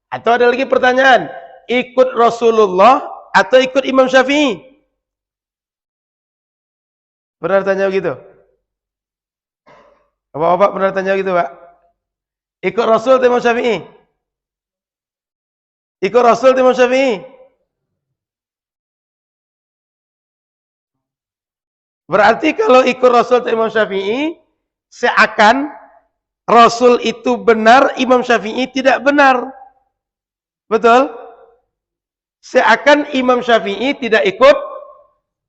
Atau ada lagi pertanyaan, ikut Rasulullah atau ikut Imam Syafi'i? Pernah tanya begitu? Bapak-bapak pernah tanya begitu, Pak? Ikut Rasul atau Imam Syafi'i? Ikut Rasul atau Imam Syafi'i? Berarti kalau ikut Rasul atau Imam Syafi'i, seakan Rasul itu benar, Imam Syafi'i tidak benar. Betul? Seakan Imam Syafi'i tidak ikut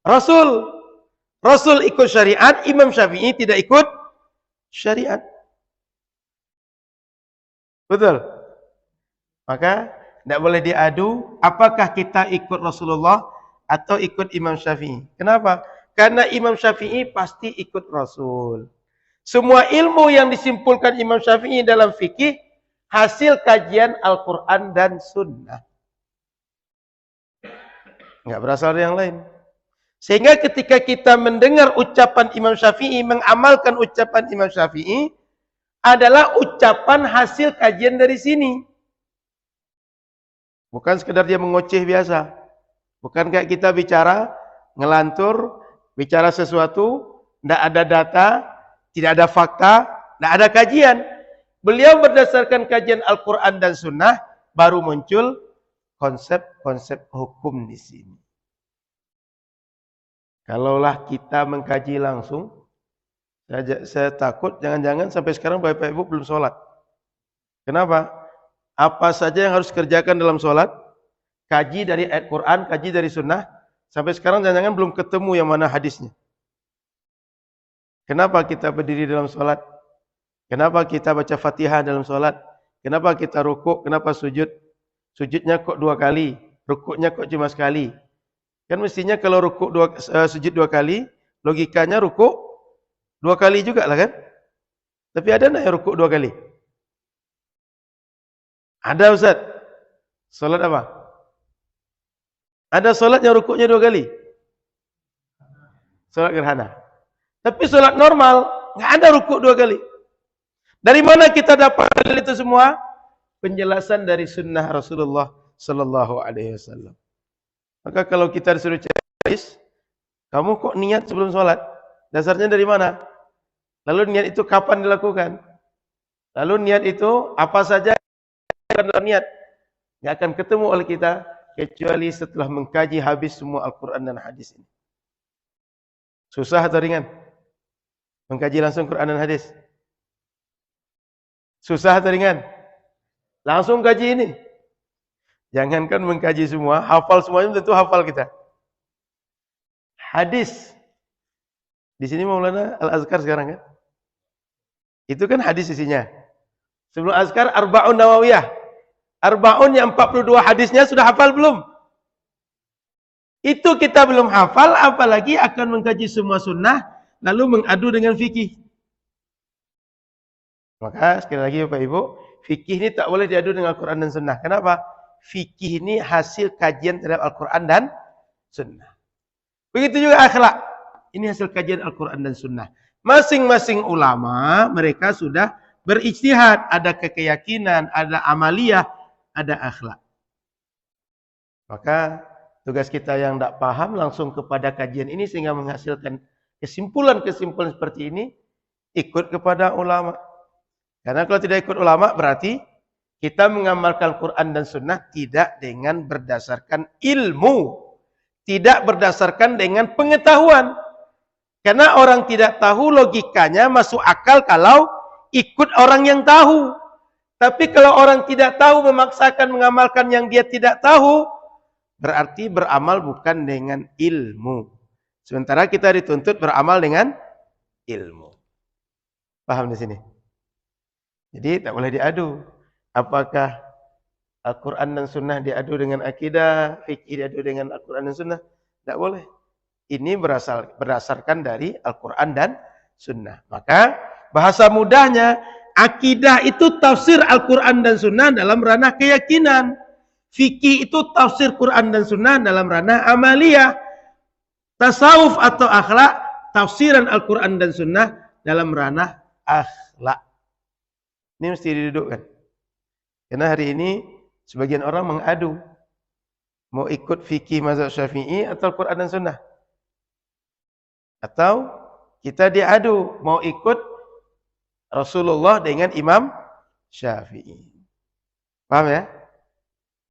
Rasul. Rasul ikut syariat, Imam Syafi'i tidak ikut syariat. Betul? Maka tidak boleh diadu apakah kita ikut Rasulullah atau ikut Imam Syafi'i. Kenapa? Karena Imam Syafi'i pasti ikut Rasul. Semua ilmu yang disimpulkan Imam Syafi'i dalam fikih hasil kajian Al-Quran dan Sunnah. Enggak berasal dari yang lain. Sehingga ketika kita mendengar ucapan Imam Syafi'i, mengamalkan ucapan Imam Syafi'i, adalah ucapan hasil kajian dari sini. Bukan sekedar dia mengoceh biasa. Bukan kayak kita bicara, ngelantur, bicara sesuatu, tidak ada data, tidak ada fakta, tidak ada kajian. Beliau berdasarkan kajian Al-Quran dan Sunnah, baru muncul konsep-konsep hukum di sini. Kalaulah kita mengkaji langsung, saya takut jangan-jangan sampai sekarang Bapak Ibu belum sholat. Kenapa? Apa saja yang harus kerjakan dalam sholat, kaji dari ayat Quran, kaji dari Sunnah, sampai sekarang jangan-jangan belum ketemu yang mana hadisnya. Kenapa kita berdiri dalam sholat? Kenapa kita baca Fatihah dalam sholat? Kenapa kita rukuk? Kenapa sujud? Sujudnya kok 2 kali, rukuknya kok cuma sekali. Kan mestinya kalau rukuk sujud 2 kali, logikanya rukuk 2 kali juga lah kan? Tapi ada enggak yang rukuk 2 kali? Ada Ustaz. Salat apa? Ada salat yang rukuknya 2 kali? Salat gerhana. Tapi salat normal enggak ada rukuk 2 kali. Dari mana kita dapat itu semua? Penjelasan dari sunnah Rasulullah sallallahu alaihi wasallam. Maka kalau kita disuruh cari, kamu kok niat sebelum sholat? Dasarnya dari mana? Lalu niat itu kapan dilakukan? Lalu niat itu apa saja dalam niat? Nggak akan ketemu oleh kita kecuali setelah mengkaji habis semua Al-Quran dan hadis ini. Susah atau ringan? Mengkaji langsung Quran dan hadis. Susah atau ringan? Langsung kaji ini. Jangankan mengkaji semua, hafal semuanya tentu hafal kita. Hadis. Di sini Maulana Al-Azkar sekarang kan? Itu kan hadis isinya. Sebelum Azkar, Arba'un Nawawiyah. Arba'un yang 42 hadisnya sudah hafal belum? Itu kita belum hafal, apalagi akan mengkaji semua sunnah, lalu mengadu dengan fikih. Maka sekali lagi Bapak Ibu, fikih ini tak boleh diadu dengan Al-Quran dan Sunnah. Kenapa? Fikih ini hasil kajian terhadap Al-Quran dan Sunnah. Begitu juga akhlak. Ini hasil kajian Al-Quran dan Sunnah. Masing-masing ulama mereka sudah berijtihad. Ada keyakinan, ada amaliyah, ada akhlak. Maka tugas kita yang tidak paham langsung kepada kajian ini sehingga menghasilkan kesimpulan-kesimpulan seperti ini, ikut kepada ulama. Karena kalau tidak ikut ulama berarti kita mengamalkan Quran dan Sunnah tidak dengan berdasarkan ilmu. Tidak berdasarkan dengan pengetahuan. Karena orang tidak tahu logikanya masuk akal kalau ikut orang yang tahu. Tapi kalau orang tidak tahu memaksakan mengamalkan yang dia tidak tahu, berarti beramal bukan dengan ilmu. Sementara kita dituntut beramal dengan ilmu. Paham di sini? Jadi tak boleh diadu. Apakah Al-Quran dan Sunnah diadu dengan akidah, fikih diadu dengan Al-Quran dan Sunnah? Tidak boleh. Ini berdasarkan dari Al-Quran dan Sunnah. Maka bahasa mudahnya, akidah itu tafsir Al-Quran dan Sunnah dalam ranah keyakinan. Fikih itu tafsir Quran dan Sunnah dalam ranah amaliyah. Tasawuf atau akhlak, tafsiran Al-Quran dan Sunnah dalam ranah akhlak. Ini mesti didudukkan. Karena hari ini Sebagian orang mengadu. Mau ikut fikih mazhab Syafi'i atau Quran dan Sunnah. Atau kita diadu. Mau ikut Rasulullah dengan Imam Syafi'i. Paham ya?